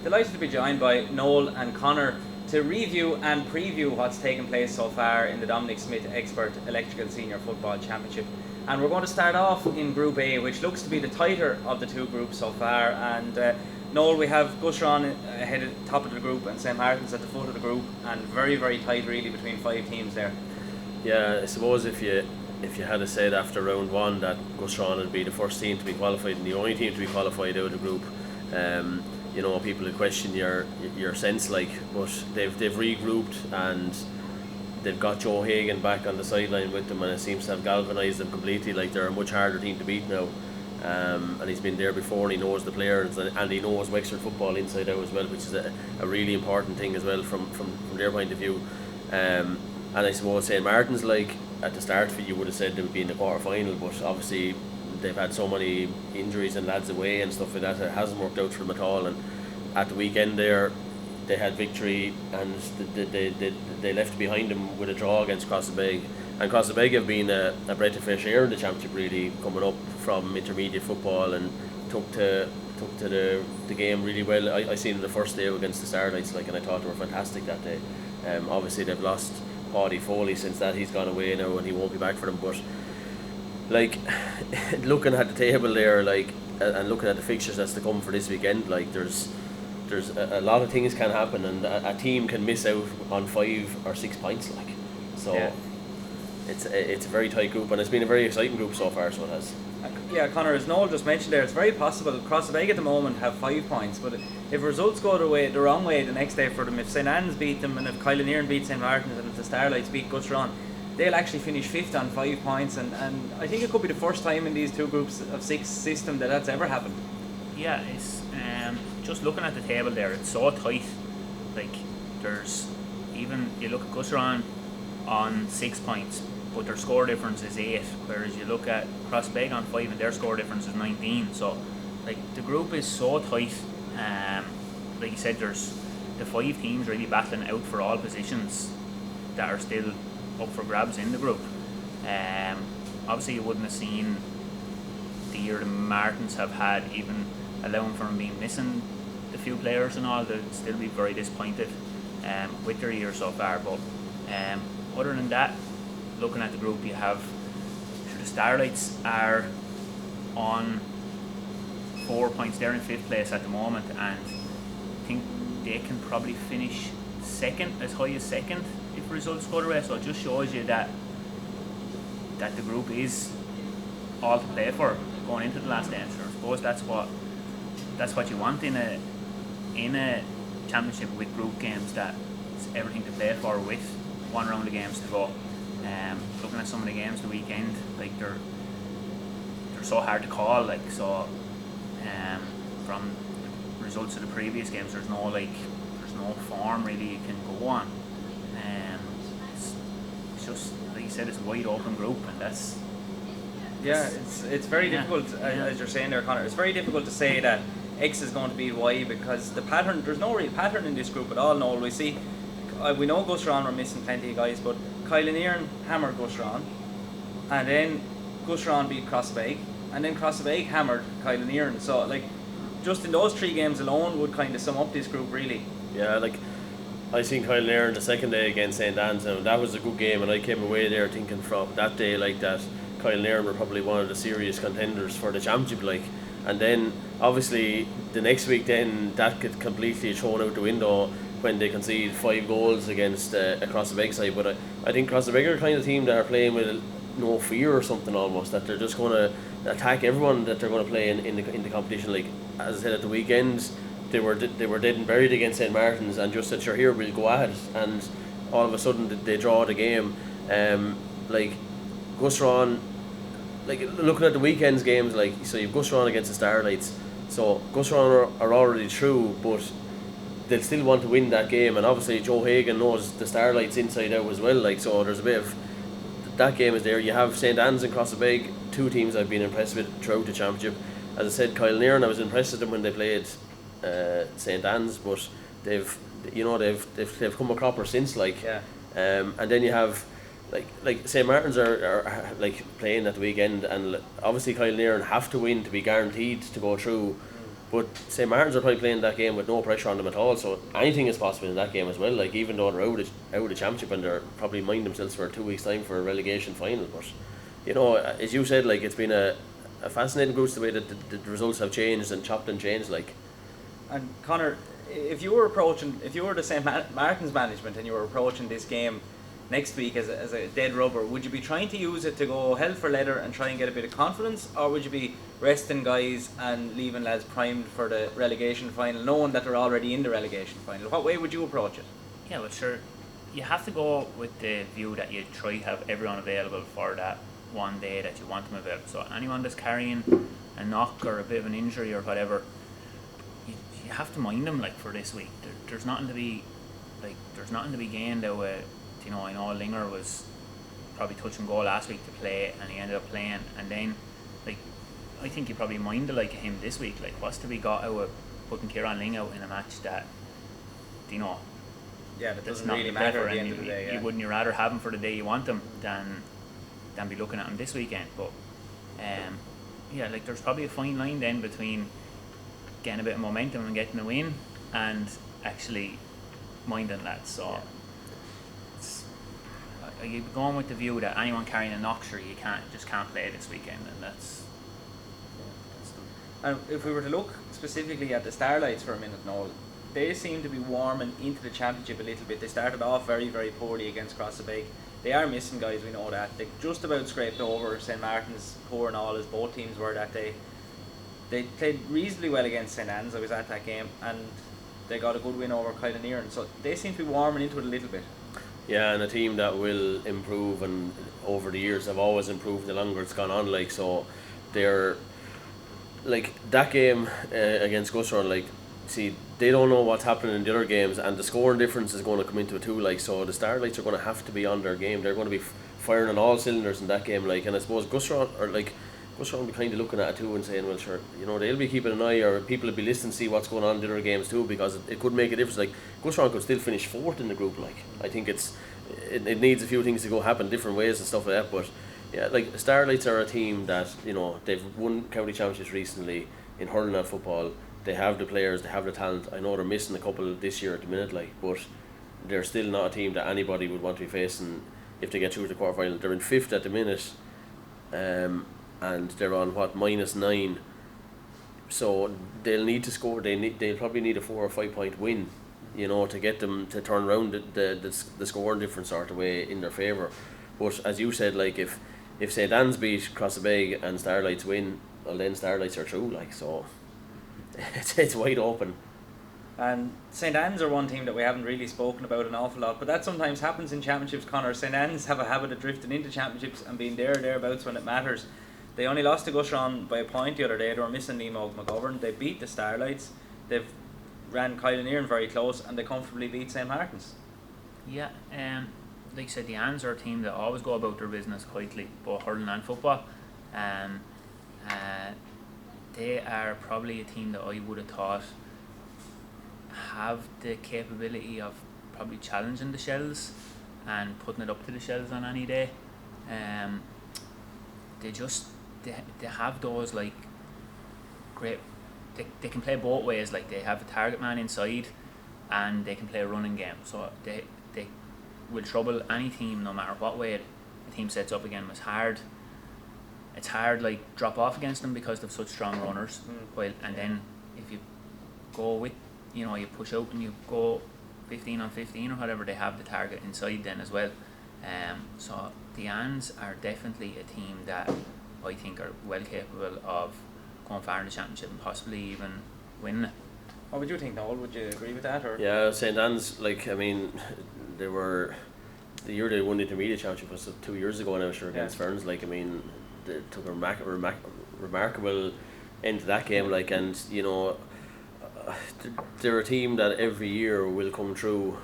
Delighted to be joined by Noel and Conor to review and preview what's taken place so far in the Dominic Smith Expert Electrical Senior Football Championship. And we're going to start off in Group A, which looks to be the tighter of the two groups so far. And Noel, we have Gusserane ahead at the top of the group and St Martin's at the foot of the group, and very, very tight really between 5 teams there. Yeah, I suppose if you had said after round one that Gusserane would be the first team to be qualified and the only team to be qualified out of the group, people would question your sense, but they've regrouped and they've got Joe Hagan back on the sideline with them, and it seems to have galvanised them completely. They're a much harder team to beat now, and he's been there before and he knows the players and he knows Wexford football inside out as well, which is a really important thing as well from their point of view. And I suppose St Martin's, at the start you would have said they would be in the quarter final, but obviously they've had so many injuries and lads away and stuff like that, it hasn't worked out for them at all. And at the weekend there, they had victory and they left behind them with a draw against Crossabeg. And Crossabeg have been a breath of fresh air in the championship, really, coming up from intermediate football, and took to the game really well. I seen them the first day against the Starlights, and I thought they were fantastic that day. Obviously they've lost Paddy Foley since that, he's gone away now and he won't be back for them, but looking at the table there, and looking at the fixtures that's to come for this weekend, there's a lot of things can happen, and a team can miss out on 5 or 6 points, so yeah. It's a very tight group, and it's been a very exciting group so far, so it has. Yeah, Conor, as Noel just mentioned there, it's very possible Crossabeg at the moment have 5 points, but if results go the wrong way the next day for them, if St Anne's beat them and if Kilanerin beat St Martin's and if the Starlights beat Gusserane, they'll actually finish 5th on 5 points, and I think it could be the first time in these two groups of 6 system that's ever happened. Yeah, it's just looking at the table there, it's so tight. There's even, you look at Gusserane on 6 points, but their score difference is 8, whereas you look at Crossabeg on 5 and their score difference is 19. So the group is so tight. Like you said, there's the 5 teams really battling out for all positions that are still up for grabs in the group. Obviously you wouldn't have seen the year the Martins have had, even allowing for them being missing the few players and all, they'll still be very disappointed with their year so far. But other than that, looking at the group, you have the Starlights are on 4 points. They're in 5th place at the moment, and I think they can probably finish second, as high as second, if results go their way. So it just shows you that the group is all to play for going into the last day. So I suppose that's what you want in a championship with group games, that it's everything to play for with one round of games to go. Looking at some of the games the weekend, they're so hard to call, from the results of the previous games, there's no form really you can go on. It's just, like you said, it's a wide open group, and that's it's very difficult, as you're saying there, Conor. It's very difficult to say that X is going to beat Y, because there's no real pattern in this group at all. No, we see, we know Gusserane were missing plenty of guys, but Kilanerin hammered Gusserane, and then Gusserane beat Crossabeg, and then Crossabeg hammered Kilanerin. So just in those 3 games alone would kind of sum up this group really. Yeah, I seen Kilanerin the second day against St Anne's, and that was a good game, and I came away there thinking from that day that Kilanerin were probably one of the serious contenders for the championship, and then obviously the next week then that could completely thrown out the window when they conceded 5 goals against a Crossabeg side. But I think Crossabeg are the kind of team that are playing with no fear or something almost, that they're just going to attack everyone that they're going to play in the competition. As I said, at the weekend they were dead and buried against St Martin's and just said, sure, here we'll go at it, and all of a sudden they draw the game. Gusserane, looking at the weekend's games, so you've Gusserane against the Starlights, so Gusserane are already through, but they'll still want to win that game, and obviously Joe Hagan knows the Starlights inside out as well, so there's a bit of that game is there. You have St Anne's and Crossabeg, 2 teams I've been impressed with throughout the championship. As I said, Kilanerin, I was impressed with them when they played St Anne's, but they've come a cropper since, and then you have St Martin's are playing at the weekend, and obviously Kilanerin have to win to be guaranteed to go through. But St. Martin's are probably playing that game with no pressure on them at all, so anything is possible in that game as well. Like, even though they're out of the championship and they're probably mind themselves for 2 weeks' time for a relegation final. But you know, as you said, like, it's been a fascinating group, the way that the results have changed and chopped and changed. Like, And Conor, if you were the St. Martin's management and you were approaching this game next week as a dead rubber, would you be trying to use it to go hell for leather and try and get a bit of confidence, or would you be resting guys and leaving lads primed for the relegation final, knowing that they're already in the relegation final? What way would you approach it? Yeah, well, sure. You have to go with the view that you try to have everyone available for that one day that you want them available. So anyone that's carrying a knock or a bit of an injury or whatever, you have to mind them, like, for this week. There's nothing to be gained out of, you know. I know Linger was probably touch and go last week to play, and he ended up playing. And then, like, I think you probably mind the like of him this week. Like, what's to be got out of putting Kieran Ling out in a match that, you know, Yeah, that that's doesn't not really the matter better, at the and end of the day. Yeah. wouldn't you rather have him for the day you want him than be looking at him this weekend? But yeah, like, there's probably a fine line then between getting a bit of momentum and getting a win and actually minding that. So you're going with the view that anyone carrying a knock, sure, you can't play this weekend, and that's And if we were to look specifically at the Starlights for a minute, Noel, they seem to be warming into the championship a little bit. They started off very, very poorly against Crossabeg. They are missing guys, we know that. They just about scraped over St. Martin's, poor and all, as both teams were that day. They played reasonably well against St. Anne's. I was at that game, and they got a good win over Kilanerin. So they seem to be warming into it a little bit. yeah, and a team that will improve, and over the years have always improved the longer it's gone on. Like, so they're like that game against Gusserane. Like, see, they don't know what's happening in the other games, and the scoring difference is going to come into it too. Like, so the Starlights are going to have to be on their game. They're going to be firing on all cylinders in that game. Like, and I suppose Gusserane will be kind of looking at it too and saying, well, sure, you know, they'll be keeping an eye, or people will be listening to see what's going on in the other games too, because it could make a difference. Like, Gusserane could still finish fourth in the group. Like, I think it needs a few things to go happen different ways and stuff like that. But yeah, like, Starlights are a team that, you know, they've won county championships recently in hurling and football. They have the players, they have the talent. I know they're missing a couple this year at the minute, like, but they're still not a team that anybody would want to be facing if they get through to the quarter final. They're in fifth at the minute, and they're on -9. So they'll need to score. They'll probably need a 4 or 5 point win, you know, to get them to turn around the scoring difference sort of way in their favour. But as you said, like, if St. Anne's beat Crossabeg and Starlights win, well, then Starlights are through. Like, so it's wide open. And St. Anne's are one team that we haven't really spoken about an awful lot, but that sometimes happens in championships, Conor. St. Anne's have a habit of drifting into championships and being thereabouts when it matters. They only lost to Gusserane by a point the other day. They were missing Liam McGovern. They beat the Starlights. They've ran Kilanerin very close, and they comfortably beat St. Martin's. Yeah, like I said, the Anns are a team that always go about their business quietly, both hurling and football. They are probably a team that I would have thought have the capability of probably challenging the Shells and putting it up to the Shells on any day. They have those, like, great. They can play both ways. Like, they have a target man inside, and they can play a running game. So they will trouble any team no matter what way the team sets up again. It's hard, like, drop off against them because they've such strong runners. And then if you go with, you know, you push out and you go 15 on 15 or whatever, they have the target inside then as well. So the Anns are definitely a team that I think are well capable of going far in the championship and possibly even winning it. What would you think, Noel? Would you agree with that? Or? Yeah, St. Anne's, like, I mean, they were, the year they won the intermediate championship was 2 years ago now, sure, against Ferns. Like, I mean, they took a remarkable end to that game, like, and, you know, they're a team that every year will come through.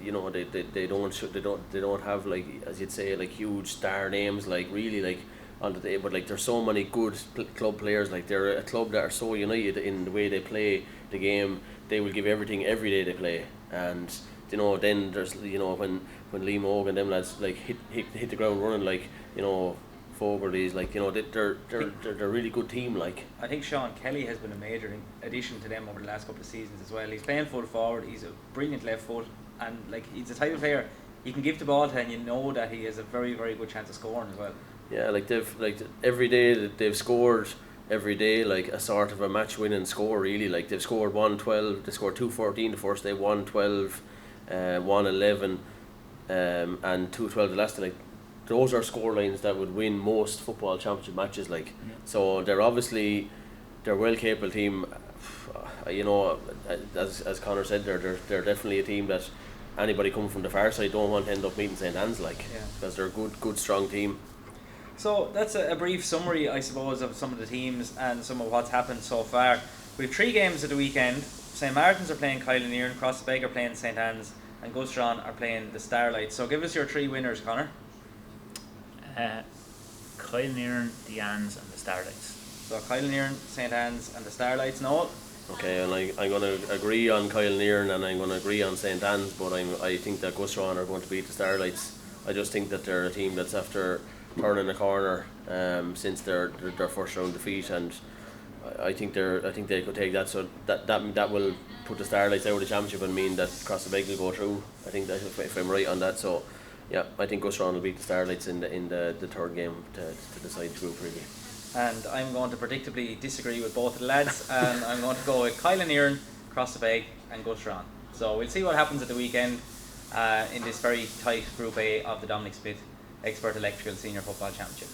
You know, they don't have, like, as you'd say, like, huge star names, like, really, like, on the day, but, like, there's so many good club players. Like, they're a club that are so united in the way they play the game. They will give everything every day they play, and, you know, then there's, you know, when Liam Hogue and them lads, like, hit the ground running, like, you know, Fogarty's, like, you know, they're a really good team. Like, I think Sean Kelly has been a major addition to them over the last couple of seasons as well. He's playing full forward. He's a brilliant left foot, and like he's the type of player you can give the ball to, and you know that he has a very, very good chance of scoring as well. yeah, like every day that they've scored. Every day, like a sort of a match-winning score, really. Like they've scored 1-12, they scored 2-14 the first day, 1-12, 1-11, and 2-12 the last day. Like those are score lines that would win most football championship matches. Like, so they're a well capable team. You know, as Conor said, they're definitely a team that anybody coming from the far side don't want to end up meeting St. Anne's, like, because they're a good strong team. So that's a brief summary, I suppose, of some of the teams and some of what's happened so far. We have 3 games at the weekend. St. Martin's are playing Kilanerin, Crossabeg are playing St. Anne's, and Gusserane are playing the Starlights. So give us your 3 winners, Conor. Kilanerin, the Annes and the Starlights. So Kilanerin, St. Anne's and the Starlights. Noel? Okay, and I'm going to agree on Kilanerin and I'm going to agree on St. Anne's, but I think that Gusserane are going to beat the Starlights. I just think that they're a team that's after turning the corner since their first round defeat, and I think they could take that. So that will put the Starlights out of the championship and mean that Crossabeg will go through. I think that if I'm right on that. So yeah, I think Gusserane will beat the Starlights in the third game to decide the group, really. And I'm going to predictably disagree with both of the lads, and I'm going to go with Kilanerin, Crossabeg and Gusserane. So we'll see what happens at the weekend in this very tight Group A of the Dominic Expert Electrical Senior Football Championship.